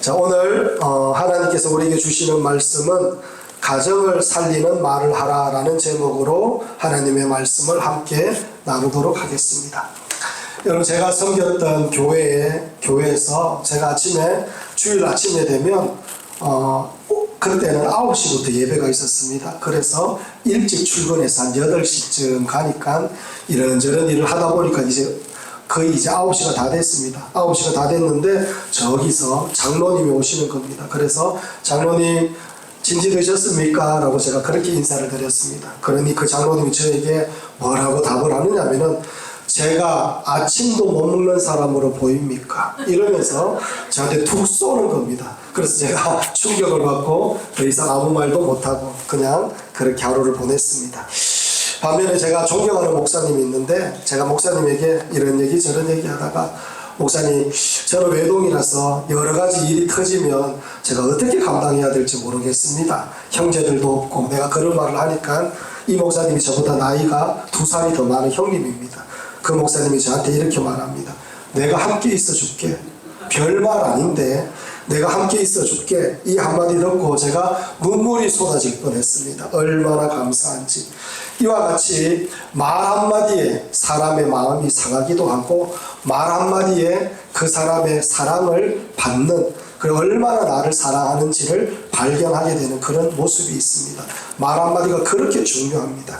자, 오늘 하나님께서 우리에게 주시는 말씀은 가정을 살리는 말을 하라라는 제목으로 하나님의 말씀을 함께 나누도록 하겠습니다. 여러분, 제가 섬겼던 교회에서 제가 주일 아침에 되면 그때는 9시부터 예배가 있었습니다. 그래서 일찍 출근해서 한 8시쯤 가니까 이런저런 일을 하다 보니까 거의 9시가 다 됐습니다. 9시가 다 됐는데 저기서 장로님이 오시는 겁니다. 그래서 장로님 진지 되셨습니까? 라고 제가 그렇게 인사를 드렸습니다. 그러니 그 장로님이 저에게 뭐라고 답을 하느냐면은 제가 아침도 못 먹는 사람으로 보입니까? 이러면서 저한테 툭 쏘는 겁니다. 그래서 제가 충격을 받고 더 이상 아무 말도 못하고 그냥 그렇게 하루를 보냈습니다. 반면에 제가 존경하는 목사님이 있는데 제가 목사님에게 이런 얘기 저런 얘기 하다가 목사님, 저는 외동이라서 여러 가지 일이 터지면 제가 어떻게 감당해야 될지 모르겠습니다. 형제들도 없고 내가 그런 말을 하니까 이 목사님이 저보다 나이가 2살이 더 많은 형님입니다. 그 목사님이 저한테 이렇게 말합니다. 내가 함께 있어 줄게. 별말 아닌데 내가 함께 있어 줄게. 이 한마디 듣고 제가 눈물이 쏟아질 뻔했습니다. 얼마나 감사한지. 이와 같이 말 한마디에 사람의 마음이 상하기도 하고 말 한마디에 그 사람의 사랑을 받는, 그리고 얼마나 나를 사랑하는지를 발견하게 되는 그런 모습이 있습니다. 말 한마디가 그렇게 중요합니다.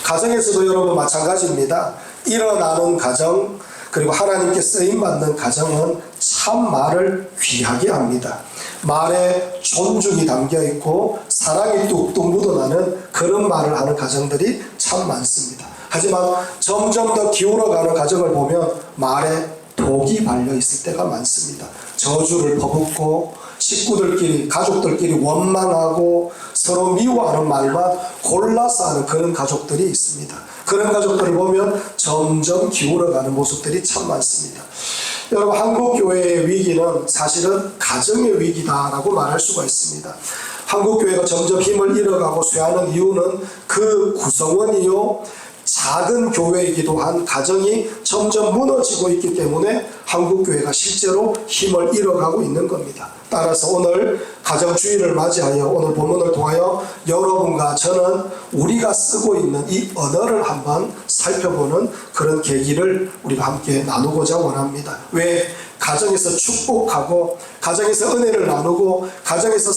가정에서도 여러분 마찬가지입니다. 일어나는 가정, 그리고 하나님께 쓰임받는 가정은 참 말을 귀하게 합니다. 말에 존중이 담겨있고 사랑이 뚝뚝 묻어나는 그런 말을 하는 가정들이 참 많습니다. 하지만 점점 더 기울어가는 가정을 보면 말에 독이 발려있을 때가 많습니다. 저주를 퍼붓고 식구들끼리, 가족들끼리 원망하고 서로 미워하는 말만 골라서 하는 그런 가족들이 있습니다. 그런 가족들을 보면 점점 기울어가는 모습들이 참 많습니다. 여러분, 한국교회의 위기는 사실은 가정의 위기다라고 말할 수가 있습니다. 한국교회가 점점 힘을 잃어가고 쇠하는 이유는 그 구성원이요, 작은 교회이기도 한 가정이 점점 무너지고 있기 때문에 한국교회가 실제로 힘을 잃어가고 있는 겁니다. 따라서 오늘 가정주의를 맞이하여 오늘 본문을 통하여 여러분과 저는 우리가 쓰고 있는 이 언어를 한번 살펴보는 그런 계기를 우리가 함께 나누고자 원합니다. 왜? 가정에서 축복하고 가정에서 은혜를 나누고 가정에서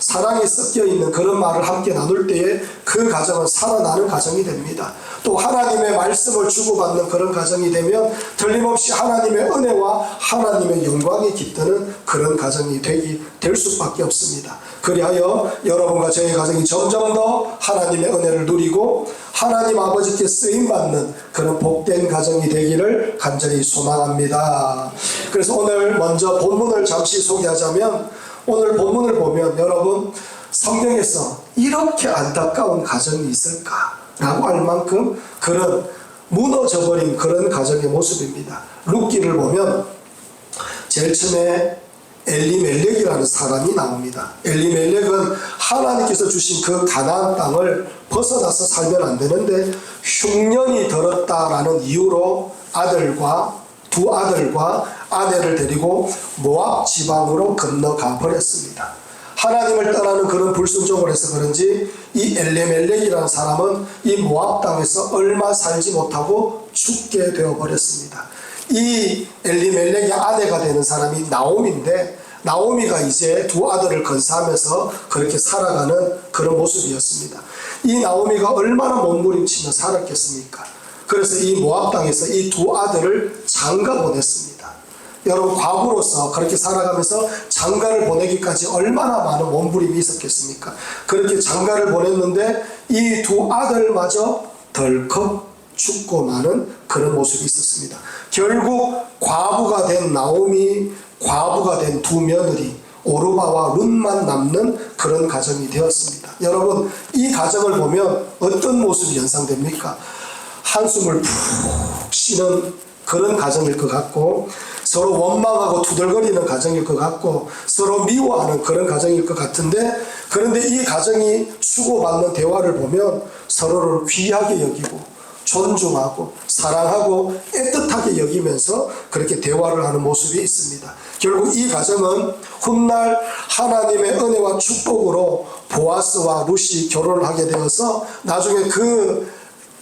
사랑이 섞여 있는 그런 말을 함께 나눌 때에 그 가정은 살아나는 가정이 됩니다. 또 하나님의 말씀을 주고받는 그런 가정이 되면 틀림없이 하나님의 은혜와 하나님의 영광이 깃드는 그런 가정이 될 수밖에 없습니다. 그리하여 여러분과 저의 가정이 점점 더 하나님의 은혜를 누리고 하나님 아버지께 쓰임받는 그런 복된 가정이 되기를 간절히 소망합니다. 그래서 오늘 먼저 본문을 잠시 소개하자면, 오늘 본문을 보면 여러분, 성경에서 이렇게 안타까운 가정이 있을까라고 할 만큼 그런 무너져버린 그런 가정의 모습입니다. 룻기를 보면 제일 처음에 엘리멜렉이라는 사람이 나옵니다. 엘리멜렉은 하나님께서 주신 그 가나안 땅을 벗어나서 살면 안 되는데 흉년이 들었다라는 이유로 두 아들과 아내를 데리고 모압 지방으로 건너가 버렸습니다. 하나님을 떠나는 그런 불순종을 해서 그런지 이 엘리멜렉이라는 사람은 이 모압 땅에서 얼마 살지 못하고 죽게 되어 버렸습니다. 이 엘리멜렉의 아내가 되는 사람이 나오미인데, 나오미가 이제 두 아들을 건사하면서 그렇게 살아가는 그런 모습이었습니다. 이 나오미가 얼마나 몸부림치며 살았겠습니까? 그래서 이 모압 땅에서 이 두 아들을 장가 보냈습니다. 여러분, 과부로서 그렇게 살아가면서 장가를 보내기까지 얼마나 많은 몸부림이 있었겠습니까? 그렇게 장가를 보냈는데 이 두 아들마저 덜컥 죽고 마는 그런 모습이 있었습니다. 결국 과부가 된 나오미, 과부가 된 두 며느리 오르바와 룻만 남는 그런 가정이 되었습니다. 여러분, 이 가정을 보면 어떤 모습이 연상됩니까? 한숨을 푹 쉬는 그런 가정일 것 같고, 서로 원망하고 투덜거리는 가정일 것 같고, 서로 미워하는 그런 가정일 것 같은데, 그런데 이 가정이 주고받는 대화를 보면 서로를 귀하게 여기고 존중하고 사랑하고 애틋하게 여기면서 그렇게 대화를 하는 모습이 있습니다. 결국 이 가정은 훗날 하나님의 은혜와 축복으로 보아스와 룻이 결혼을 하게 되어서 나중에 그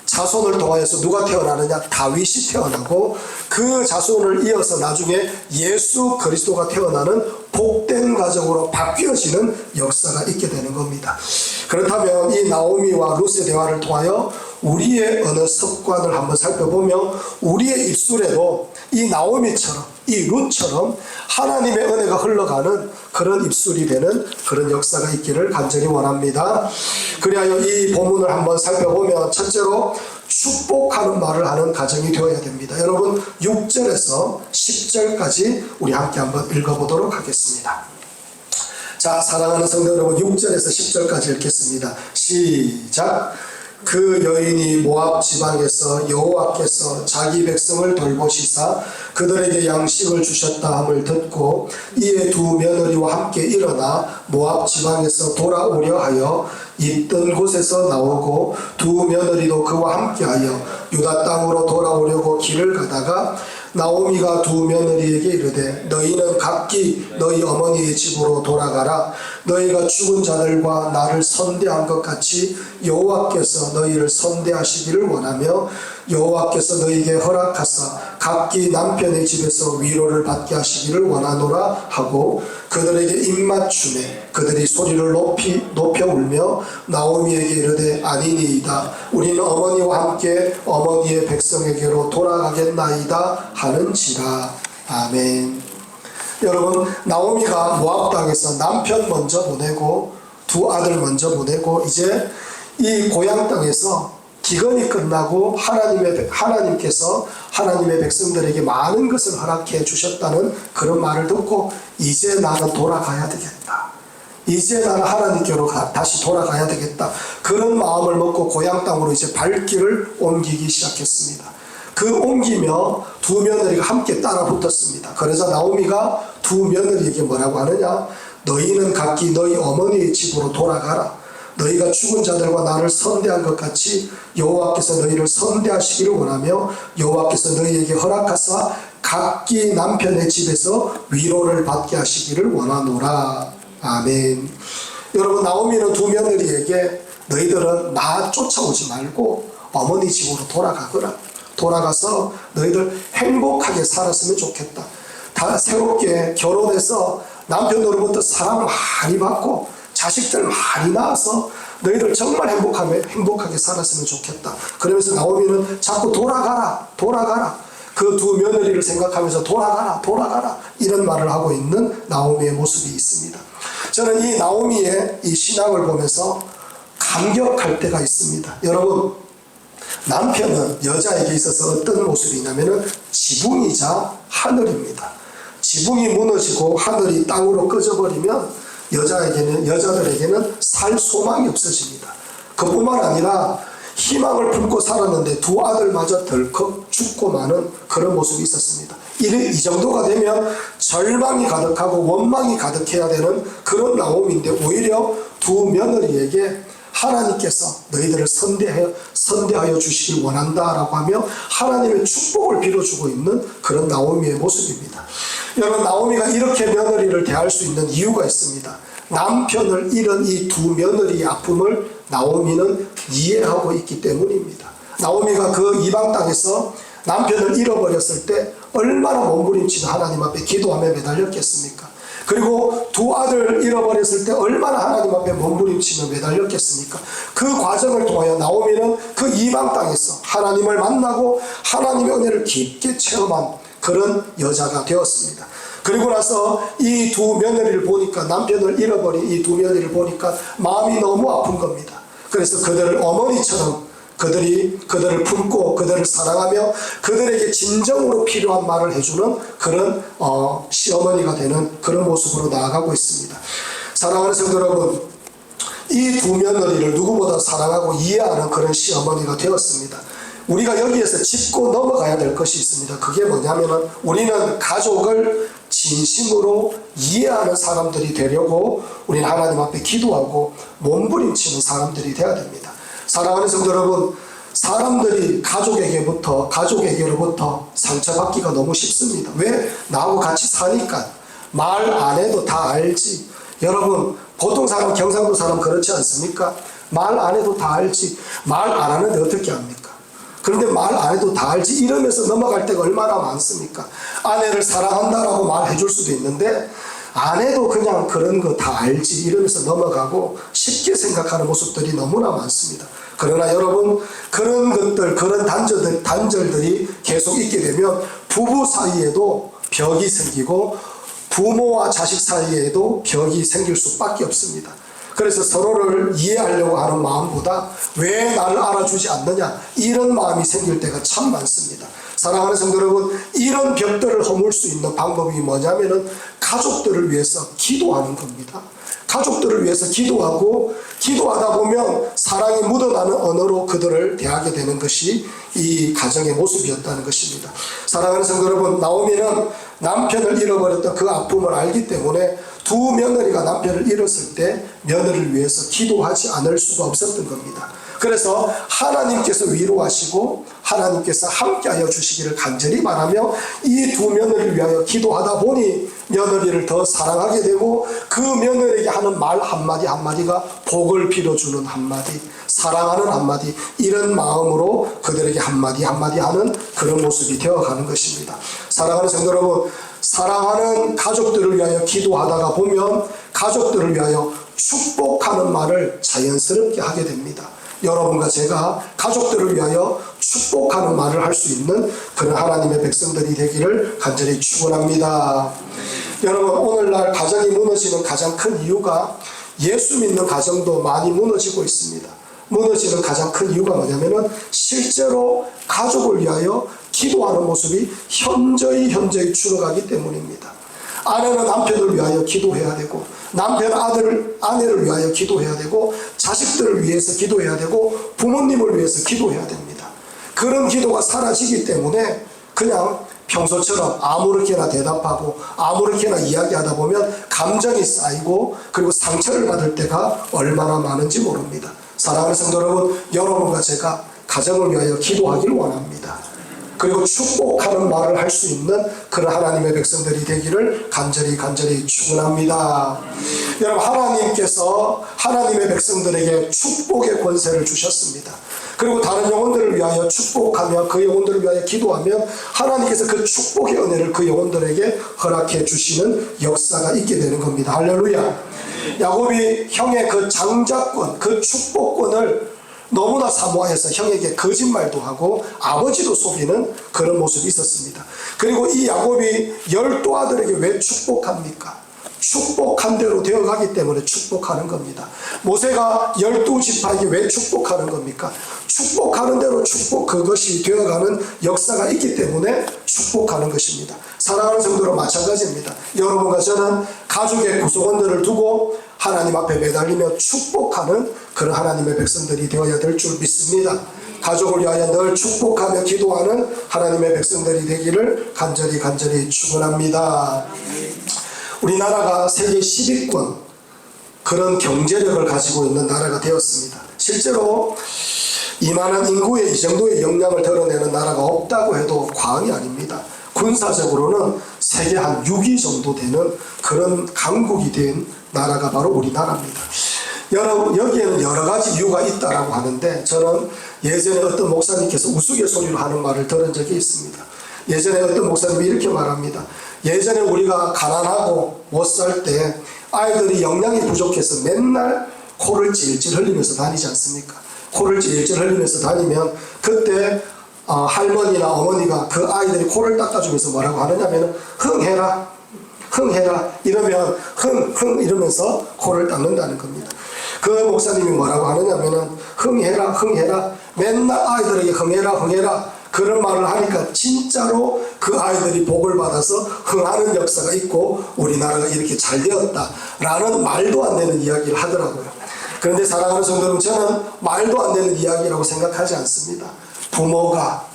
자손을 통하여서 누가 태어나느냐? 다윗이 태어나고 그 자손을 이어서 나중에 예수 그리스도가 태어나는 복된 가정으로 바뀌어지는 역사가 있게 되는 겁니다. 그렇다면 이 나오미와 룻의 대화를 통하여 우리의 어느 습관을 한번 살펴보며 우리의 입술에도 이 나오미처럼 이 룻처럼 하나님의 은혜가 흘러가는 그런 입술이 되는 그런 역사가 있기를 간절히 원합니다. 그리하여 이 본문을 한번 살펴보면 첫째로 축복하는 말을 하는 가정이 되어야 됩니다. 여러분 6절에서 10절까지 우리 함께 한번 읽어보도록 하겠습니다. 자, 사랑하는 성도 여러분, 6절에서 10절까지 읽겠습니다. 시작. 그 여인이 모압 지방에서 여호와께서 자기 백성을 돌보시사 그들에게 양식을 주셨다 함을 듣고 이에 두 며느리와 함께 일어나 모압 지방에서 돌아오려 하여 있던 곳에서 나오고 두 며느리도 그와 함께하여 유다 땅으로 돌아오려고 길을 가다가 나오미가 두 며느리에게 이르되 너희는 각기 너희 어머니의 집으로 돌아가라. 너희가 죽은 자들과 나를 선대한 것 같이 여호와께서 너희를 선대하시기를 원하며 여호와께서 너희에게 허락하사 각기 남편의 집에서 위로를 받게 하시기를 원하노라 하고 그들에게 입맞춤에 그들이 소리를 높여 울며 나오미에게 이르되 아니니이다. 우리는 어머니와 함께 어머니의 백성에게로 돌아가겠나이다 하는지라. 아멘. 여러분, 나오미가 모압 땅에서 남편 먼저 보내고 두 아들 먼저 보내고 이제 이 고향 땅에서 기근이 끝나고 하나님께서 하나님의 백성들에게 많은 것을 허락해 주셨다는 그런 말을 듣고 이제 나는 돌아가야 되겠다. 이제 나는 하나님께로 다시 돌아가야 되겠다. 그런 마음을 먹고 고향 땅으로 이제 발길을 옮기기 시작했습니다. 그 옮기며 두 며느리가 함께 따라 붙었습니다. 그래서 나오미가 두 며느리에게 뭐라고 하느냐? 너희는 각기 너희 어머니의 집으로 돌아가라. 너희가 죽은 자들과 나를 선대한 것 같이 여호와께서 너희를 선대하시기를 원하며 여호와께서 너희에게 허락하사 각기 남편의 집에서 위로를 받게 하시기를 원하노라. 아멘. 여러분, 나오미는 두 며느리에게 너희들은 나 쫓아오지 말고 어머니 집으로 돌아가거라. 돌아가서 너희들 행복하게 살았으면 좋겠다. 다 새롭게 결혼해서 남편으로부터 사랑을 많이 받고 자식들 많이 낳아서 너희들 정말 행복하게 살았으면 좋겠다. 그러면서 나오미는 자꾸 돌아가라 그 두 며느리를 생각하면서 돌아가라 이런 말을 하고 있는 나오미의 모습이 있습니다. 저는 이 나오미의 이 신앙을 보면서 감격할 때가 있습니다. 여러분, 남편은 여자에게 있어서 어떤 모습이냐면은 지붕이자 하늘입니다. 지붕이 무너지고 하늘이 땅으로 꺼져버리면 여자들에게는 살 소망이 없어집니다. 그뿐만 아니라 희망을 품고 살았는데 두 아들마저 덜컥 죽고 마는 그런 모습이 있었습니다. 이 정도가 되면 절망이 가득하고 원망이 가득해야 되는 그런 나오미인데 오히려 두 며느리에게 하나님께서 너희들을 선대하여 주시길 원한다라고 하며 하나님의 축복을 빌어주고 있는 그런 나오미의 모습입니다. 여러분, 나오미가 이렇게 며느리를 대할 수 있는 이유가 있습니다. 남편을 잃은 이 두 며느리의 아픔을 나오미는 이해하고 있기 때문입니다. 나오미가 그 이방 땅에서 남편을 잃어버렸을 때 얼마나 몸부림치는 하나님 앞에 기도하며 매달렸겠습니까? 그리고 두 아들 잃어버렸을 때 얼마나 하나님 앞에 몸부림치며 매달렸겠습니까? 그 과정을 통하여 나오미는 그 이방 땅에서 하나님을 만나고 하나님의 은혜를 깊게 체험한 그런 여자가 되었습니다. 그리고 나서 이 두 며느리를 보니까, 남편을 잃어버린 이 두 며느리를 보니까 마음이 너무 아픈 겁니다. 그래서 그들을 어머니처럼 그들을 품고 그들을 사랑하며 그들에게 진정으로 필요한 말을 해주는 그런 시어머니가 되는 그런 모습으로 나아가고 있습니다. 사랑하는 성도 여러분, 이 두 며느리를 누구보다 사랑하고 이해하는 그런 시어머니가 되었습니다. 우리가 여기에서 짚고 넘어가야 될 것이 있습니다. 그게 뭐냐면은 우리는 가족을 진심으로 이해하는 사람들이 되려고 우리는 하나님 앞에 기도하고 몸부림치는 사람들이 되어야 됩니다. 사랑하는 성도 여러분, 사람들이 가족에게로부터 상처받기가 너무 쉽습니다. 왜? 나하고 같이 사니까. 말 안 해도 다 알지. 여러분, 보통 사람, 경상도 사람 그렇지 않습니까? 말 안 해도 다 알지. 말 안 하는데 어떻게 합니까? 그런데 말 안 해도 다 알지 이러면서 넘어갈 때가 얼마나 많습니까? 아내를 사랑한다라고 말해줄 수도 있는데 안 해도 그냥 그런 거 다 알지 이러면서 넘어가고 쉽게 생각하는 모습들이 너무나 많습니다. 그러나 여러분, 그런 것들, 그런 단절들이 계속 있게 되면 부부 사이에도 벽이 생기고 부모와 자식 사이에도 벽이 생길 수밖에 없습니다. 그래서 서로를 이해하려고 하는 마음보다 왜 나를 알아주지 않느냐 이런 마음이 생길 때가 참 많습니다. 사랑하는 성도 여러분, 이런 벽들을 허물 수 있는 방법이 뭐냐면은 가족들을 위해서 기도하는 겁니다. 가족들을 위해서 기도하고 기도하다 보면 사랑이 묻어나는 언어로 그들을 대하게 되는 것이 이 가정의 모습이었다는 것입니다. 사랑하는 성도 여러분, 나오미는 남편을 잃어버렸던 그 아픔을 알기 때문에 두 며느리가 남편을 잃었을 때 며느리를 위해서 기도하지 않을 수가 없었던 겁니다. 그래서 하나님께서 위로하시고 하나님께서 함께하여 주시기를 간절히 바라며 이 두 며느리를 위하여 기도하다 보니 며느리를 더 사랑하게 되고 그 며느리에게 하는 말 한마디 한마디가 복을 빌어주는 한마디, 사랑하는 한마디, 이런 마음으로 그들에게 한마디 한마디 하는 그런 모습이 되어가는 것입니다. 사랑하는 성도 여러분, 사랑하는 가족들을 위하여 기도하다가 보면 가족들을 위하여 축복하는 말을 자연스럽게 하게 됩니다. 여러분과 제가 가족들을 위하여 축복하는 말을 할 수 있는 그런 하나님의 백성들이 되기를 간절히 축원합니다. 여러분, 오늘날 가정이 무너지는 가장 큰 이유가 예수 믿는 가정도 많이 무너지고 있습니다. 무너지는 가장 큰 이유가 뭐냐면은 실제로 가족을 위하여 기도하는 모습이 현저히 줄어가기 때문입니다. 아내는 남편을 위하여 기도해야 되고, 남편은 아내를 위하여 기도해야 되고, 자식들을 위해서 기도해야 되고, 부모님을 위해서 기도해야 됩니다. 그런 기도가 사라지기 때문에 그냥 평소처럼 아무렇게나 대답하고 아무렇게나 이야기하다 보면 감정이 쌓이고 그리고 상처를 받을 때가 얼마나 많은지 모릅니다. 사랑하는 성도 여러분, 여러분과 제가 가정을 위하여 기도하기를 원합니다. 그리고 축복하는 말을 할 수 있는 그런 하나님의 백성들이 되기를 간절히 축원합니다. 여러분, 하나님께서 하나님의 백성들에게 축복의 권세를 주셨습니다. 그리고 다른 영혼들을 위하여 축복하며 그 영혼들을 위하여 기도하면 하나님께서 그 축복의 은혜를 그 영혼들에게 허락해 주시는 역사가 있게 되는 겁니다. 할렐루야. 야곱이 형의 그 장자권, 그 축복권을 너무나 사모하여서 형에게 거짓말도 하고 아버지도 속이는 그런 모습이 있었습니다. 그리고 이 야곱이 12아들에게 왜 축복합니까? 축복한 대로 되어가기 때문에 축복하는 겁니다. 모세가 12지파에게 왜 축복하는 겁니까? 축복하는 대로 그것이 되어가는 역사가 있기 때문에 축복하는 것입니다. 사랑하는 성도로 마찬가지입니다. 여러분과 저는 가족의 구성원들을 두고 하나님 앞에 매달리며 축복하는 그런 하나님의 백성들이 되어야 될 줄 믿습니다. 가족을 위하여 늘 축복하며 기도하는 하나님의 백성들이 되기를 간절히 축원합니다. 우리나라가 세계 10위권 그런 경제력을 가지고 있는 나라가 되었습니다. 실제로 이만한 인구의 이 정도의 역량을 드러내는 나라가 없다고 해도 과언이 아닙니다. 군사적으로는 세계 한 6위 정도 되는 그런 강국이 된 나라가 바로 우리나라입니다. 여러분, 여기에는 여러 가지 이유가 있다라고 하는데 저는 예전에 어떤 목사님께서 우스갯소리로 하는 말을 들은 적이 있습니다. 예전에 어떤 목사님이 이렇게 말합니다. 예전에 우리가 가난하고 못 살 때 아이들이 영양이 부족해서 맨날 코를 찔찔 흘리면서 다니지 않습니까? 코를 찔찔 흘리면서 다니면 그때 할머니나 어머니가 그 아이들이 코를 닦아주면서 뭐라고 하느냐면 흥해라 이러면 흥 이러면서 코를 닦는다는 겁니다. 그 목사님이 뭐라고 하느냐면 흥해라 맨날 아이들에게 흥해라 그런 말을 하니까 진짜로 그 아이들이 복을 받아서 흥하는 역사가 있고 우리나라가 이렇게 잘 되었다라는 말도 안 되는 이야기를 하더라고요. 그런데 사랑하는 성도 여러분, 저는 말도 안 되는 이야기라고 생각하지 않습니다. 부모가,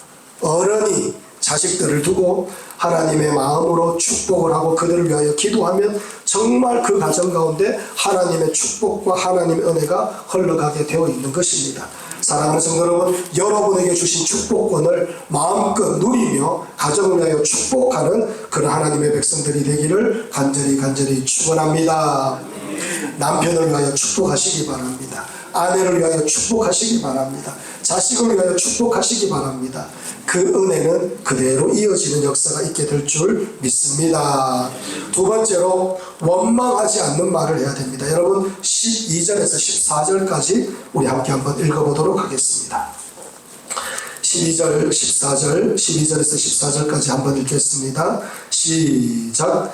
어른이 자식들을 두고 하나님의 마음으로 축복을 하고 그들을 위하여 기도하면 정말 그 가정 가운데 하나님의 축복과 하나님의 은혜가 흘러가게 되어 있는 것입니다. 사랑하는 성도 여러분, 여러분에게 주신 축복권을 마음껏 누리며 가정을 위하여 축복하는 그런 하나님의 백성들이 되기를 간절히 축원합니다. 남편을 위하여 축복하시기 바랍니다. 아내를 위하여 축복하시기 바랍니다. 자식을 위하여 축복하시기 바랍니다. 그 은혜는 그대로 이어지는 역사가 있게 될 줄 믿습니다. 두 번째로 원망하지 않는 말을 해야 됩니다. 여러분 12절에서 14절까지 우리 함께 한번 읽어보도록 하겠습니다. 12절, 14절, 12절에서 14절까지 한번 읽겠습니다. 시작.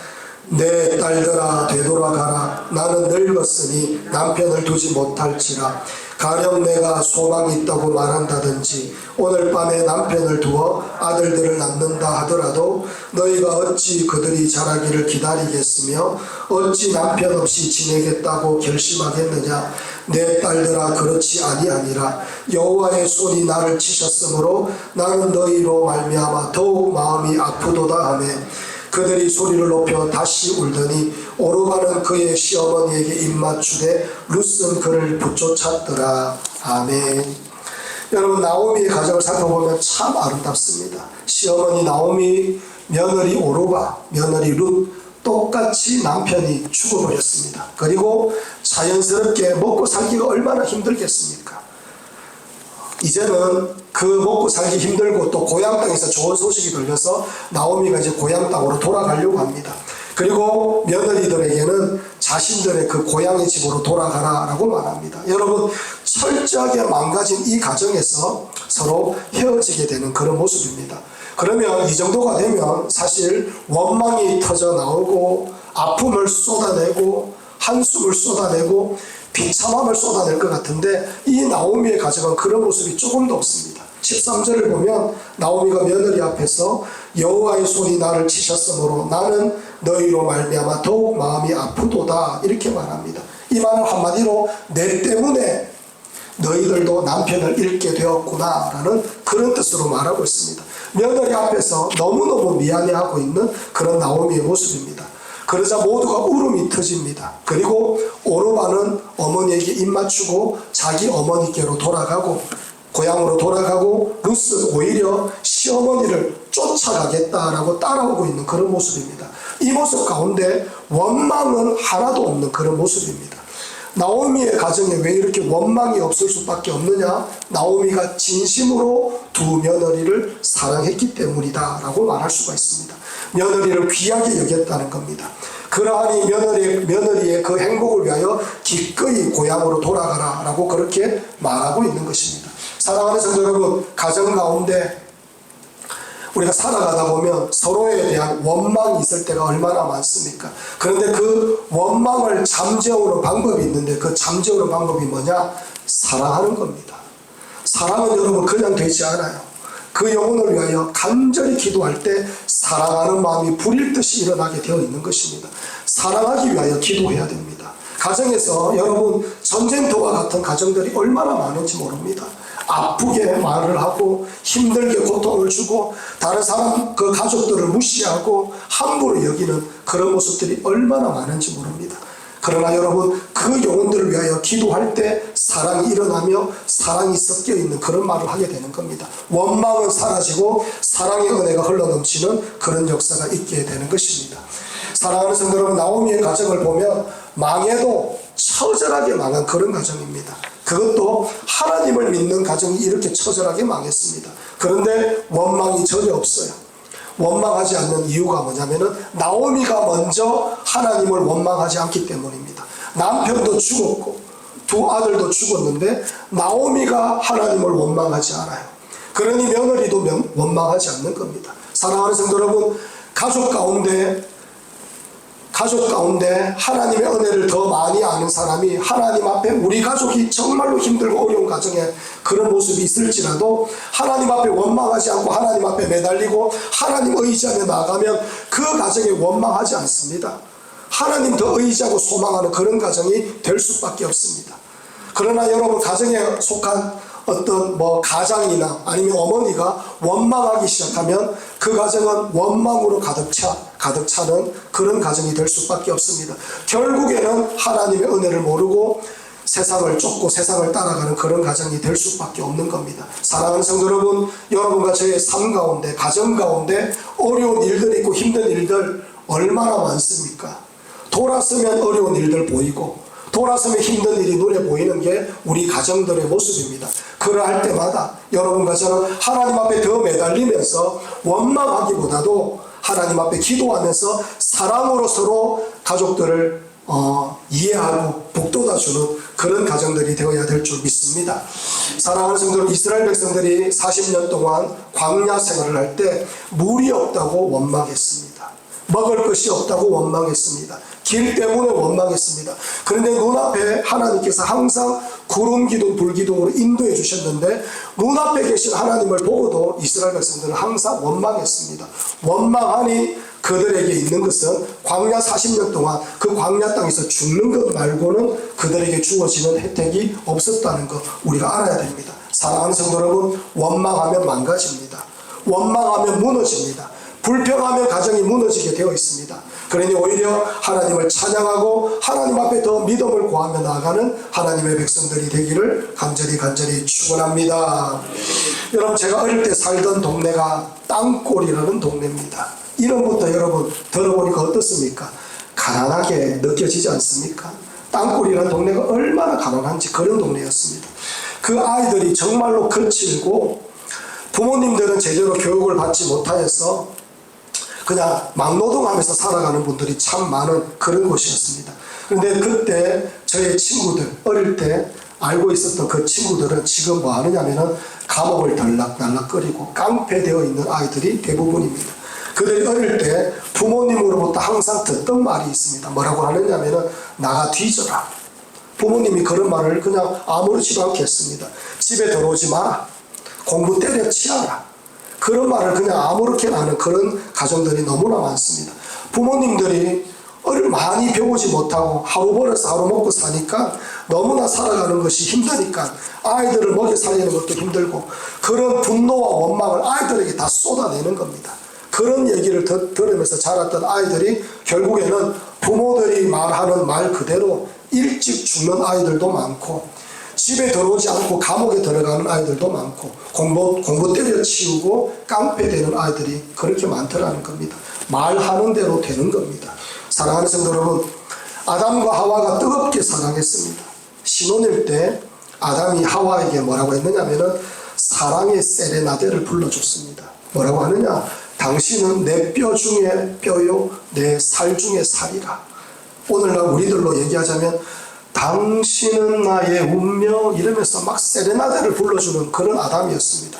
내 딸들아 되돌아가라. 나는 늙었으니 남편을 두지 못할지라. 가령 내가 소망이 있다고 말한다든지 오늘 밤에 남편을 두어 아들들을 낳는다 하더라도 너희가 어찌 그들이 자라기를 기다리겠으며 어찌 남편 없이 지내겠다고 결심하겠느냐. 내 딸들아 그렇지 아니하니라. 여호와의 손이 나를 치셨으므로 나는 너희로 말미암아 더욱 마음이 아프도다 하며 그들이 소리를 높여 다시 울더니 오르바는 그의 시어머니에게 입맞추되 룻은 그를 붙쫓았더라. 아멘. 여러분 나오미의 가정을 살펴보면 참 아름답습니다. 시어머니 나오미, 며느리 오르바, 며느리 룻 똑같이 남편이 죽어버렸습니다. 그리고 자연스럽게 먹고 살기가 얼마나 힘들겠습니까? 이제는 그 먹고 살기 힘들고 또 고향 땅에서 좋은 소식이 들려서 나오미가 이제 고향 땅으로 돌아가려고 합니다. 그리고 며느리들에게는 자신들의 그 고향의 집으로 돌아가라라고 말합니다. 여러분 철저하게 망가진 이 가정에서 서로 헤어지게 되는 그런 모습입니다. 그러면 이 정도가 되면 사실 원망이 터져 나오고 아픔을 쏟아내고 한숨을 쏟아내고 비참함을 쏟아낼 것 같은데 이 나오미의 가정은 그런 모습이 조금도 없습니다. 13절을 보면 나오미가 며느리 앞에서 여호와의 손이 나를 치셨으므로 나는 너희로 말미암아 더욱 마음이 아프도다 이렇게 말합니다. 이 말은 한마디로 내 때문에 너희들도 남편을 잃게 되었구나 라는 그런 뜻으로 말하고 있습니다. 며느리 앞에서 너무너무 미안해하고 있는 그런 나오미의 모습입니다. 그러자 모두가 울음이 터집니다. 그리고 오르바는 어머니에게 입맞추고 자기 어머니께로 돌아가고 고향으로 돌아가고 룻은 오히려 시어머니를 쫓아가겠다라고 따라오고 있는 그런 모습입니다. 이 모습 가운데 원망은 하나도 없는 그런 모습입니다. 나오미의 가정에 왜 이렇게 원망이 없을 수밖에 없느냐? 나오미가 진심으로 두 며느리를 사랑했기 때문이다 라고 말할 수가 있습니다. 며느리를 귀하게 여겼다는 겁니다. 그러하니 며느리의 그 행복을 위하여 기꺼이 고향으로 돌아가라 라고 그렇게 말하고 있는 것입니다. 사랑하는 성도 여러분, 가정 가운데 우리가 살아가다 보면 서로에 대한 원망이 있을 때가 얼마나 많습니까? 그런데 그 원망을 잠재우는 방법이 있는데 그 잠재우는 방법이 뭐냐? 사랑하는 겁니다. 사랑은 여러분 그냥 되지 않아요. 그 영혼을 위하여 간절히 기도할 때 사랑하는 마음이 불일 듯이 일어나게 되어 있는 것입니다. 사랑하기 위하여 기도해야 됩니다. 가정에서 여러분 전쟁터와 같은 가정들이 얼마나 많은지 모릅니다. 아프게 말을 하고 힘들게 고통을 주고 다른 사람 그 가족들을 무시하고 함부로 여기는 그런 모습들이 얼마나 많은지 모릅니다. 그러나 여러분 그 영혼들을 위하여 기도할 때 사랑이 일어나며 사랑이 섞여 있는 그런 말을 하게 되는 겁니다. 원망은 사라지고 사랑의 은혜가 흘러넘치는 그런 역사가 있게 되는 것입니다. 사랑하는 성도 여러분, 나오미의 가정을 보면 망해도 처절하게 망한 그런 가정입니다. 그것도 하나님을 믿는 가정이 이렇게 처절하게 망했습니다. 그런데 원망이 전혀 없어요. 원망하지 않는 이유가 뭐냐면은 나오미가 먼저 하나님을 원망하지 않기 때문입니다. 남편도 죽었고 두 아들도 죽었는데 나오미가 하나님을 원망하지 않아요. 그러니 며느리도 원망하지 않는 겁니다. 사랑하는 성도 여러분, 가족 가운데 하나님의 은혜를 더 많이 아는 사람이 하나님 앞에 우리 가족이 정말로 힘들고 어려운 가정에 그런 모습이 있을지라도 하나님 앞에 원망하지 않고 하나님 앞에 매달리고 하나님 의지하며 나아가면 그 가정에 원망하지 않습니다. 하나님 더 의지하고 소망하는 그런 가정이 될 수밖에 없습니다. 그러나 여러분 가정에 속한 어떤 가장이나 아니면 어머니가 원망하기 시작하면 그 가정은 원망으로 가득 차는 그런 가정이 될 수밖에 없습니다. 결국에는 하나님의 은혜를 모르고 세상을 쫓고 세상을 따라가는 그런 가정이 될 수밖에 없는 겁니다. 사랑하는 성도 여러분, 여러분과 저의 삶 가운데, 가정 가운데 어려운 일들이 있고 힘든 일들 얼마나 많습니까? 돌아서면 어려운 일들 보이고 돌아서면 힘든 일이 눈에 보이는 게 우리 가정들의 모습입니다. 그러할 때마다 여러분과 저는 하나님 앞에 더 매달리면서 원망하기보다도 하나님 앞에 기도하면서 사랑으로 서로 가족들을 이해하고 북돋아주는 그런 가정들이 되어야 될 줄 믿습니다. 사랑하는 성도들, 이스라엘 백성들이 40년 동안 광야 생활을 할 때 물이 없다고 원망했습니다. 먹을 것이 없다고 원망했습니다. 길 때문에 원망했습니다. 그런데 눈앞에 하나님께서 항상 구름 기둥 불 기둥으로 인도해 주셨는데 눈앞에 계신 하나님을 보고도 이스라엘 백성들은 항상 원망했습니다. 원망하니 그들에게 있는 것은 광야 40년 동안 그 광야 땅에서 죽는 것 말고는 그들에게 주어지는 혜택이 없었다는 것 우리가 알아야 됩니다. 사랑하는 성도 여러분, 원망하면 망가집니다. 원망하면 무너집니다. 불평하면 가정이 무너지게 되어 있습니다. 그러니 오히려 하나님을 찬양하고 하나님 앞에 더 믿음을 구하며 나아가는 하나님의 백성들이 되기를 간절히 축원합니다. 여러분, 제가 어릴 때 살던 동네가 땅골이라는 동네입니다. 이름부터 여러분 들어보니까 어떻습니까? 가난하게 느껴지지 않습니까? 땅골이라는 동네가 얼마나 가난한지 그런 동네였습니다. 그 아이들이 정말로 거칠고 부모님들은 제대로 교육을 받지 못하여서 그냥 막노동하면서 살아가는 분들이 참 많은 그런 곳이었습니다. 그런데 그때 저의 친구들, 어릴 때 알고 있었던 그 친구들은 지금 뭐 하느냐면은 감옥을 들락날락거리고 깡패되어 있는 아이들이 대부분입니다. 그들이 어릴 때 부모님으로부터 항상 듣던 말이 있습니다. 뭐라고 하느냐면은 나가 뒤져라. 부모님이 그런 말을 그냥 아무렇지도 않게 했습니다. 집에 들어오지 마라. 공부 때려치워라. 그런 말을 그냥 아무렇게 하는 그런 가정들이 너무나 많습니다. 부모님들이 많이 배우지 못하고 하루 벌어서 하루 먹고 사니까 너무나 살아가는 것이 힘드니까 아이들을 먹여 살리는 것도 힘들고 그런 분노와 원망을 아이들에게 다 쏟아내는 겁니다. 그런 얘기를 들으면서 자랐던 아이들이 결국에는 부모들이 말하는 말 그대로 일찍 죽는 아이들도 많고 집에 들어오지 않고 감옥에 들어가는 아이들도 많고 공부 때려치우고 깡패 되는 아이들이 그렇게 많더라는 겁니다. 말하는 대로 되는 겁니다. 사랑하는 성도 여러분, 아담과 하와가 뜨겁게 사랑했습니다. 신혼일 때 아담이 하와에게 뭐라고 했느냐면은 사랑의 세레나데를 불러줬습니다. 뭐라고 하느냐? 당신은 내 뼈 중에 뼈요 내 살 중에 살이라. 오늘날 우리들로 얘기하자면 당신은 나의 운명 이러면서 막 세레나데를 불러주는 그런 아담이었습니다.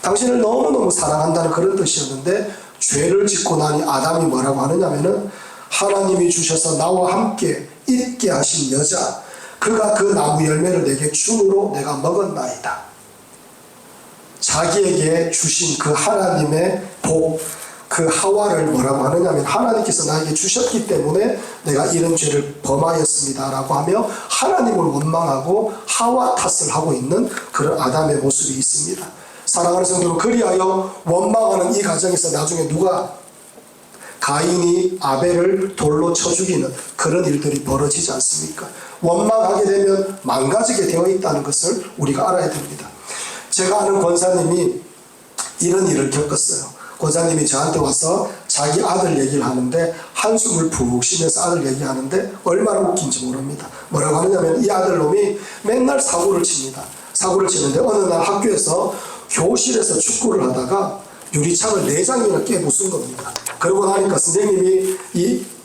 당신을 너무너무 사랑한다는 그런 뜻이었는데 죄를 짓고 나니 아담이 뭐라고 하느냐면은 하나님이 주셔서 나와 함께 있게 하신 여자 그가 그 나무 열매를 내게 줌으로 내가 먹었나이다. 자기에게 주신 그 하나님의 복, 그 하와를 뭐라고 하느냐면 하나님께서 나에게 주셨기 때문에 내가 이런 죄를 범하였습니다 라고 하며 하나님을 원망하고 하와 탓을 하고 있는 그런 아담의 모습이 있습니다. 사랑하는 성도는 그리하여 원망하는 이 가정에서 나중에 누가 가인이 아벨을 돌로 쳐 죽이는 그런 일들이 벌어지지 않습니까? 원망하게 되면 망가지게 되어 있다는 것을 우리가 알아야 됩니다. 제가 아는 권사님이 이런 일을 겪었어요. 권사님이 저한테 와서 자기 아들 얘기를 하는데 한숨을 푹 쉬면서 아들 얘기하는데 얼마나 웃긴지 모릅니다. 뭐라고 하느냐면 이 아들놈이 맨날 사고를 칩니다. 사고를 치는데 어느 날 학교에서 교실에서 축구를 하다가 유리창을 4장이나 깨부순 겁니다. 그러고 나니까 선생님이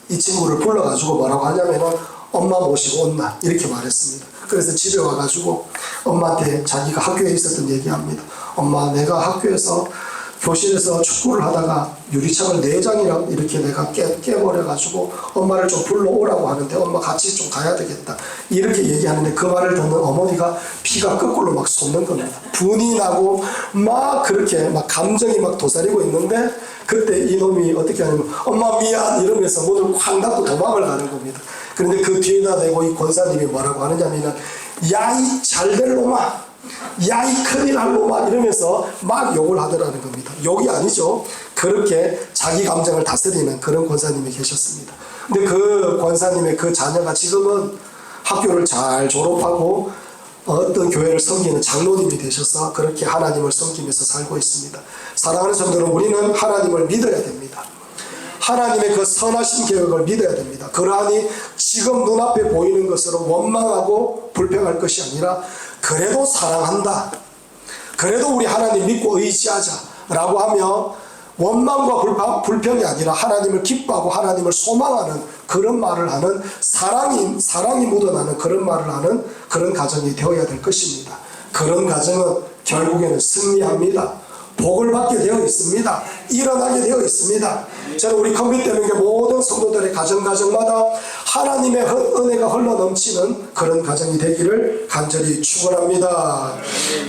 이 친구를 불러가지고 뭐라고 하냐면은 엄마 모시고 온나 이렇게 말했습니다. 그래서 집에 와가지고 엄마한테 자기가 학교에 있었던 얘기합니다. 엄마, 내가 학교에서 교실에서 축구를 하다가 유리창을 4장이나 이렇게 내가 깨버려가지고 엄마를 좀 불러오라고 하는데 엄마 같이 좀 가야 되겠다 이렇게 얘기하는데 그 말을 듣는 어머니가 피가 거꾸로 막 솟는 겁니다. 분이 나고 막 그렇게 막 감정이 막 도사리고 있는데 그때 이놈이 어떻게 하냐면 엄마 미안 이러면서 문을 확 닫고 도망을 가는 겁니다. 그런데 그 뒤에다 대고 이 권사님이 뭐라고 하느냐면 야 이 잘될 놈아, 야 이 큰일 할 놈아 이러면서 막 욕을 하더라는 겁니다. 욕이 아니죠. 그렇게 자기 감정을 다스리는 그런 권사님이 계셨습니다. 근데 그 권사님의 그 자녀가 지금은 학교를 잘 졸업하고 어떤 교회를 섬기는 장로님이 되셔서 그렇게 하나님을 섬기면서 살고 있습니다. 사랑하는 성도는 우리는 하나님을 믿어야 됩니다. 하나님의 그 선하신 계획을 믿어야 됩니다. 그러하니 지금 눈앞에 보이는 것으로 원망하고 불평할 것이 아니라 그래도 사랑한다, 그래도 우리 하나님 믿고 의지하자 라고 하며 원망과 불평이 아니라 하나님을 기뻐하고 하나님을 소망하는 그런 말을 하는 사랑이 묻어나는 그런 말을 하는 그런 가정이 되어야 될 것입니다. 그런 가정은 결국에는 승리합니다. 복을 받게 되어 있습니다. 일어나게 되어 있습니다. 저는 우리 컴퓨터명의 모든 성도들의 가정마다 하나님의 은혜가 흘러넘치는 그런 가정이 되기를 간절히 축원합니다.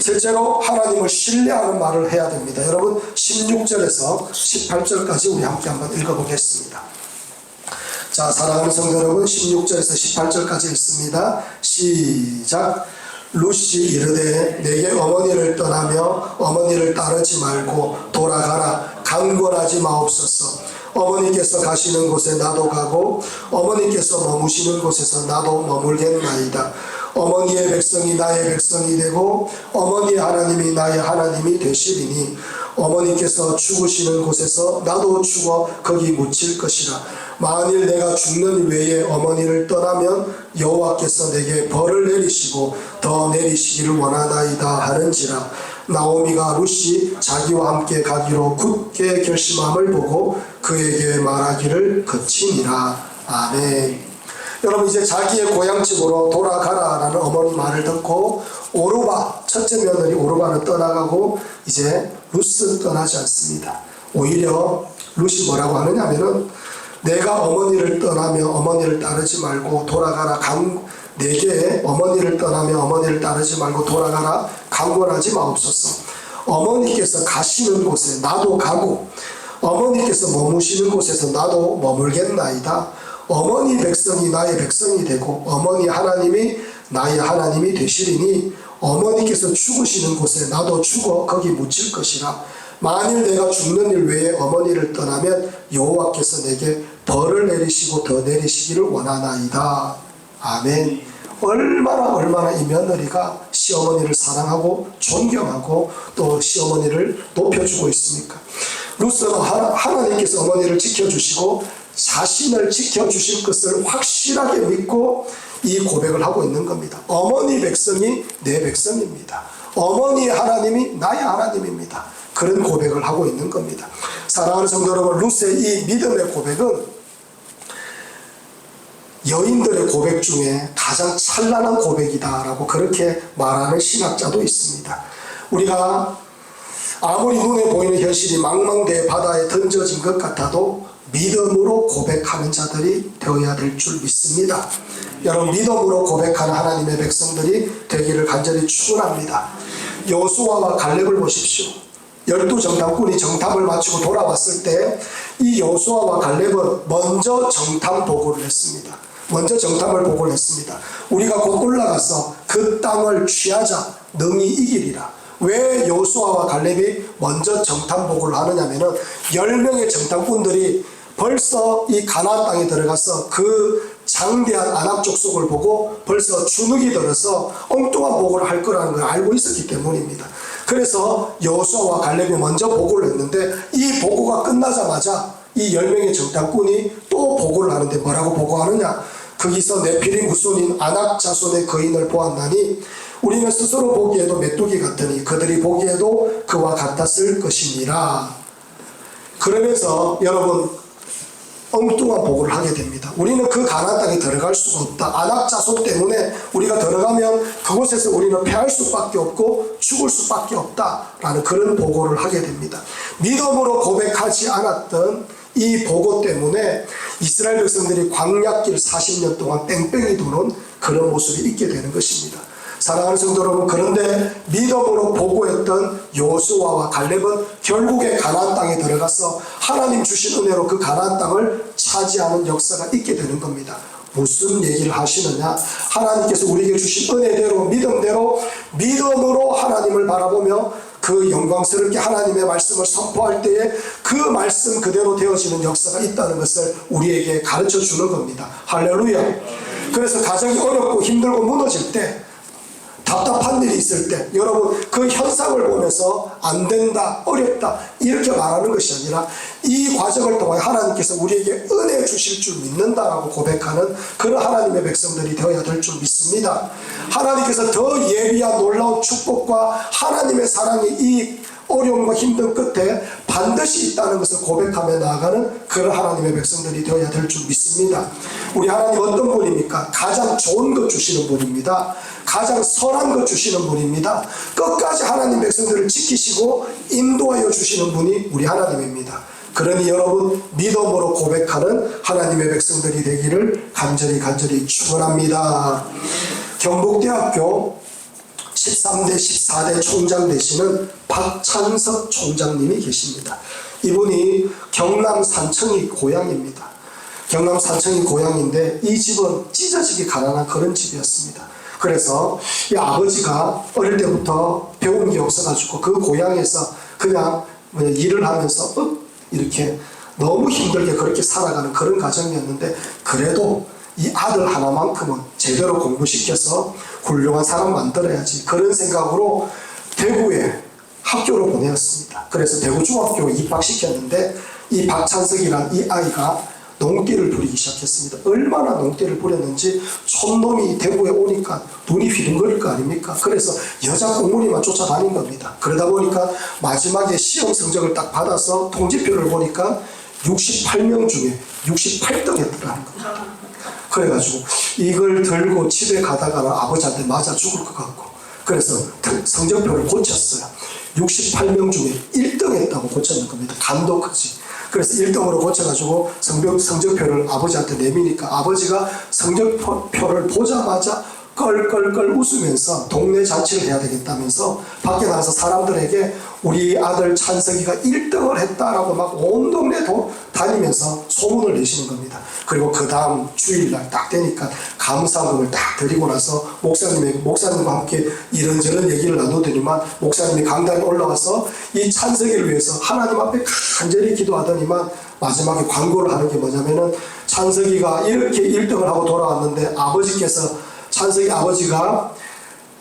실제로 하나님을 신뢰하는 말을 해야 됩니다. 여러분 16절에서 18절까지 우리 함께 한번 읽어보겠습니다. 자, 사랑하는 성도 여러분, 16절에서 18절까지 읽습니다. 시작. 룻이 이르되 내게 어머니를 떠나며 어머니를 따르지 말고 돌아가라. 강권하지 마옵소서. 어머니께서 가시는 곳에 나도 가고 어머니께서 머무시는 곳에서 나도 머물겠나이다. 어머니의 백성이 나의 백성이 되고 어머니의 하나님이 나의 하나님이 되시리니 어머니께서 죽으시는 곳에서 나도 죽어 거기 묻힐 것이라. 만일 내가 죽는 외에 어머니를 떠나면 여호와께서 내게 벌을 내리시고 더 내리시기를 원하나이다 하는지라. 나오미가 룻이 자기와 함께 가기로 굳게 결심함을 보고 그에게 말하기를 그치니라. 아멘. 여러분, 이제 자기의 고향집으로 돌아가라 라는 어머니 말을 듣고 오르바, 첫째 며느리 오르바는 떠나가고 이제 룻은 떠나지 않습니다. 오히려 룻이 뭐라고 하느냐 하면은 내가 어머니를 떠나며 어머니를 따르지 말고 돌아가라. 내게 어머니를 떠나며 어머니를 따르지 말고 돌아가라. 강권하지 마옵소서. 어머니께서 가시는 곳에 나도 가고 어머니께서 머무시는 곳에서 나도 머물겠나이다. 어머니 백성이 나의 백성이 되고 어머니 하나님이 나의 하나님이 되시리니 어머니께서 죽으시는 곳에 나도 죽어 거기 묻힐 것이라. 만일 내가 죽는 일 외에 어머니를 떠나면 여호와께서 내게 벌을 내리시고 더 내리시기를 원하나이다. 아멘. 얼마나 이 며느리가 시어머니를 사랑하고 존경하고 또 시어머니를 높여주고 있습니까? 룻은 하나님께서 어머니를 지켜주시고 자신을 지켜주실 것을 확실하게 믿고 이 고백을 하고 있는 겁니다. 어머니 백성이 내 백성입니다. 어머니 하나님이 나의 하나님입니다. 그런 고백을 하고 있는 겁니다. 사랑하는 성도 여러분, 룻의 이 믿음의 고백은 여인들의 고백 중에 가장 찬란한 고백이다라고 그렇게 말하는 신학자도 있습니다. 우리가 아무리 눈에 보이는 현실이 망망대해 바다에 던져진 것 같아도 믿음으로 고백하는 자들이 되어야 될 줄 믿습니다. 여러분, 믿음으로 고백하는 하나님의 백성들이 되기를 간절히 축원합니다. 여호수아와 갈렙을 보십시오. 12정탐꾼이 정탐을 마치고 돌아왔을 때 이 여호수아와 갈렙은 먼저 정탐 보고를 했습니다. 먼저 정탐을 보고를 했습니다. 우리가 곧 올라가서 그 땅을 취하자. 능히 이기리라. 왜 여호수아와 갈렙이 먼저 정탐 보고를 하느냐면은 10명의 정탐꾼들이 벌써 이 가나안 땅에 들어가서 그 장대한 아낙 족속을 보고 벌써 주눅이 들어서 엉뚱한 보고를 할 거라는 걸 알고 있었기 때문입니다. 그래서 여호수아와 갈렙이 먼저 보고를 했는데 이 보고가 끝나자마자 이 10명의 정탐꾼이 또 보고를 하는데 뭐라고 보고하느냐? 거기서 네피림 후손인 아낙 자손의 거인을 보았나니 우리는 스스로 보기에도 메뚜기 같으니 그들이 보기에도 그와 같았을 것이니라. 그러면서 여러분 엉뚱한 보고를 하게 됩니다. 우리는 그 가나안 땅에 들어갈 수가 없다. 아낙 자손 때문에 우리가 들어가면 그곳에서 우리는 패할 수밖에 없고 죽을 수밖에 없다라는 그런 보고를 하게 됩니다. 믿음으로 고백하지 않았던 이 보고 때문에 이스라엘 백성들이 광야길 40년 동안 뺑뺑이 도는 그런 모습이 있게 되는 것입니다. 사랑하는 성도 여러분, 그런데 믿음으로 보고했던 여호수아와 갈렙은 결국에 가나안 땅에 들어가서 하나님 주신 은혜로 그 가나안 땅을 차지하는 역사가 있게 되는 겁니다. 무슨 얘기를 하시느냐? 하나님께서 우리에게 주신 은혜대로 믿음대로 믿음으로 하나님을 바라보며 그 영광스럽게 하나님의 말씀을 선포할 때에 그 말씀 그대로 되어지는 역사가 있다는 것을 우리에게 가르쳐 주는 겁니다. 할렐루야. 그래서 가정이 어렵고 힘들고 무너질 때, 답답한 일이 있을 때 여러분 그 현상을 보면서 안 된다, 어렵다 이렇게 말하는 것이 아니라 이 과정을 통해 하나님께서 우리에게 은혜 주실 줄 믿는다라고 고백하는 그런 하나님의 백성들이 되어야 될 줄 믿습니다. 하나님께서 더 예비한 놀라운 축복과 하나님의 사랑이 이 어려움과 힘든 끝에 반드시 있다는 것을 고백하며 나아가는 그런 하나님의 백성들이 되어야 될 줄 믿습니다. 우리 하나님 어떤 분입니까? 가장 좋은 것 주시는 분입니다. 가장 선한 것 주시는 분입니다. 끝까지 하나님 백성들을 지키시고 인도하여 주시는 분이 우리 하나님입니다. 그러니 여러분 믿음으로 고백하는 하나님의 백성들이 되기를 간절히 축원합니다. 경북대학교 13대 14대 총장 되시는 박찬석 총장님이 계십니다. 이분이 경남 산청이 고향입니다. 경남 산청이 고향인데 이 집은 찢어지게 가난한 그런 집이었습니다. 그래서 이 아버지가 어릴 때부터 배운 게 없어가지고 그 고향에서 그냥 일을 하면서 이렇게 너무 힘들게 그렇게 살아가는 그런 가정이었는데, 그래도 이 아들 하나만큼은 제대로 공부시켜서 훌륭한 사람 만들어야지 그런 생각으로 대구에 학교를 보내었습니다. 그래서 대구 중학교에 입학시켰는데 이 박찬석이란 이 아이가 농띠를 부리기 시작했습니다. 얼마나 농띠를 부렸는지 촌놈이 대구에 오니까 눈이 휘둥거릴 거 아닙니까? 그래서 여자 공무니만 쫓아다닌 겁니다. 그러다 보니까 마지막에 시험 성적을 딱 받아서 통지표를 보니까 68명 중에 68등 했더라는 겁니다. 그래가지고 이걸 들고 집에 가다가는 아버지한테 맞아 죽을 것 같고, 그래서 성적표를 고쳤어요. 68명 중에 1등 했다고 고쳤는 겁니다. 감도 크지. 그래서 1등으로 고쳐가지고 성적표를 아버지한테 내미니까 아버지가 성적표를 보자마자 껄껄껄 웃으면서 동네 잔치를 해야 되겠다면서 밖에 나가서 사람들에게 우리 아들 찬석이가 1등을 했다라고 막 온 동네 다니면서 소문을 내시는 겁니다. 그리고 그 다음 주일날 딱 되니까 감사금을 딱 드리고 나서 목사님과 함께 이런저런 얘기를 나누더니만 목사님이 강단에 올라와서 이 찬석이를 위해서 하나님 앞에 간절히 기도하더니만 마지막에 광고를 하는 게 뭐냐면은 찬석이가 이렇게 1등을 하고 돌아왔는데 찬석이 아버지가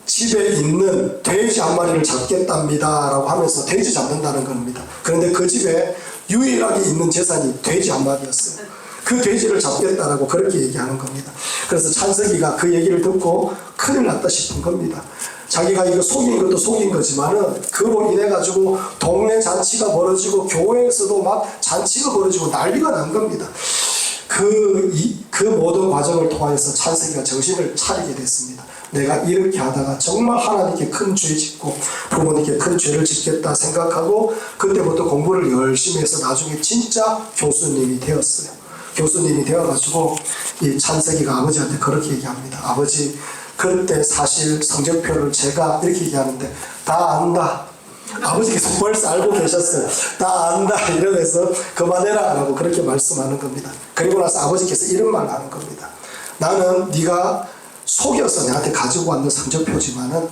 집에 있는 돼지 한 마리를 잡겠답니다 라고 하면서 돼지 잡는다는 겁니다. 그런데 그 집에 유일하게 있는 재산이 돼지 한 마리였어요. 그 돼지를 잡겠다라고 그렇게 얘기하는 겁니다. 그래서 찬석이가 그 얘기를 듣고 큰일 났다 싶은 겁니다. 자기가 이거 속인 것도 속인 거지만은 그로 인해 가지고 동네 잔치가 벌어지고 교회에서도 막 잔치가 벌어지고 난리가 난 겁니다. 그 모든 과정을 통해서 찬석이가 정신을 차리게 됐습니다. 내가 이렇게 하다가 정말 하나님께 큰 죄 짓고 부모님께 큰 죄를 짓겠다 생각하고 그때부터 공부를 열심히 해서 나중에 진짜 교수님이 되었어요. 교수님이 되어가지고 이 찬석이가 아버지한테 그렇게 얘기합니다. 아버지, 그때 사실 성적표를 제가 이렇게 얘기하는데 다 안다. 아버지께서 벌써 알고 계셨어요. 다 안다 이러면서 그만해라 라고 그렇게 말씀하는 겁니다. 그리고 나서 아버지께서 이런 말을 하는 겁니다. 나는 네가 속여서 내한테 가지고 왔는 성적표지만은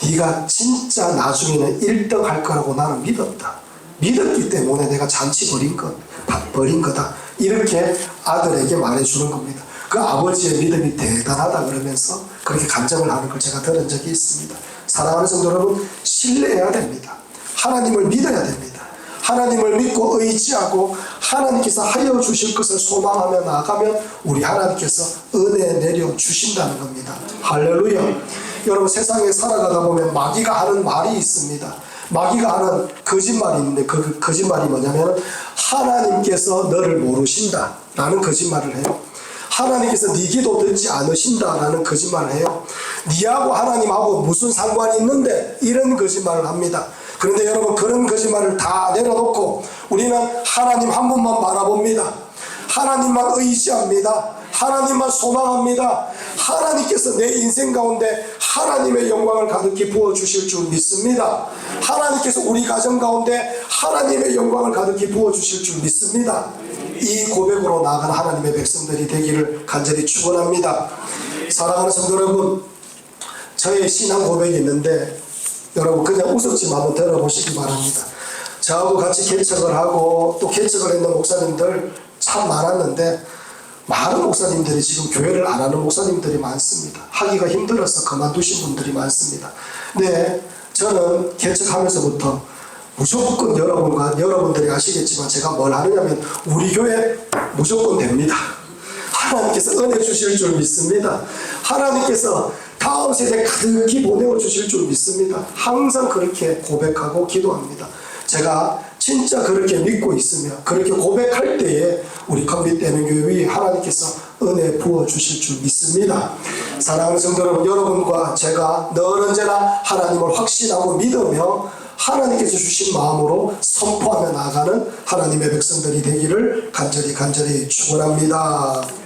네가 진짜 나중에는 1등 할 거라고 나는 믿었다. 믿었기 때문에 내가 잔치 버린 거다. 이렇게 아들에게 말해주는 겁니다. 그 아버지의 믿음이 대단하다 그러면서 그렇게 간증을 하는 걸 제가 들은 적이 있습니다. 사랑하는 성도 여러분, 신뢰해야 됩니다. 하나님을 믿어야 됩니다. 하나님을 믿고 의지하고 하나님께서 하여 주실 것을 소망하며 나아가면 우리 하나님께서 은혜 내려 주신다는 겁니다. 할렐루야. 여러분, 세상에 살아가다 보면 마귀가 하는 말이 있습니다. 마귀가 하는 거짓말이 있는데 그 거짓말이 뭐냐면 하나님께서 너를 모르신다 라는 거짓말을 해요. 하나님께서 네 기도 듣지 않으신다라는 거짓말을 해요. 네하고 하나님하고 무슨 상관이 있는데 이런 거짓말을 합니다. 그런데 여러분, 그런 거짓말을 다 내려놓고 우리는 하나님 한 분만 바라봅니다. 하나님만 의지합니다. 하나님만 소망합니다. 하나님께서 내 인생 가운데 하나님의 영광을 가득히 부어주실 줄 믿습니다. 하나님께서 우리 가정 가운데 하나님의 영광을 가득히 부어주실 줄 믿습니다. 이 고백으로 나아간 하나님의 백성들이 되기를 간절히 축원합니다. 사랑하는 성도 여러분, 저의 신앙 고백이 있는데 여러분 그냥 우습지만 한번 들어보시기 바랍니다. 저하고 같이 개척을 하고 또 개척을 했는 목사님들 참 많았는데 많은 목사님들이 지금 교회를 안 하는 목사님들이 많습니다. 하기가 힘들어서 그만두신 분들이 많습니다. 네, 저는 개척하면서부터 무조건 여러분들이 아시겠지만 제가 뭘 하느냐면 우리 교회 무조건 됩니다. 하나님께서 은혜 주실 줄 믿습니다. 하나님께서 다음 세대 가득히 보내어 주실 줄 믿습니다. 항상 그렇게 고백하고 기도합니다. 제가 진짜 그렇게 믿고 있으며 그렇게 고백할 때에 우리 컨빗대명교회 하나님께서 은혜 부어주실 줄 믿습니다. 사랑하는 성도 여러분, 여러분과 제가 늘 언제나 하나님을 확신하고 믿으며 하나님께서 주신 마음으로 선포하며 나아가는 하나님의 백성들이 되기를 간절히 축원합니다.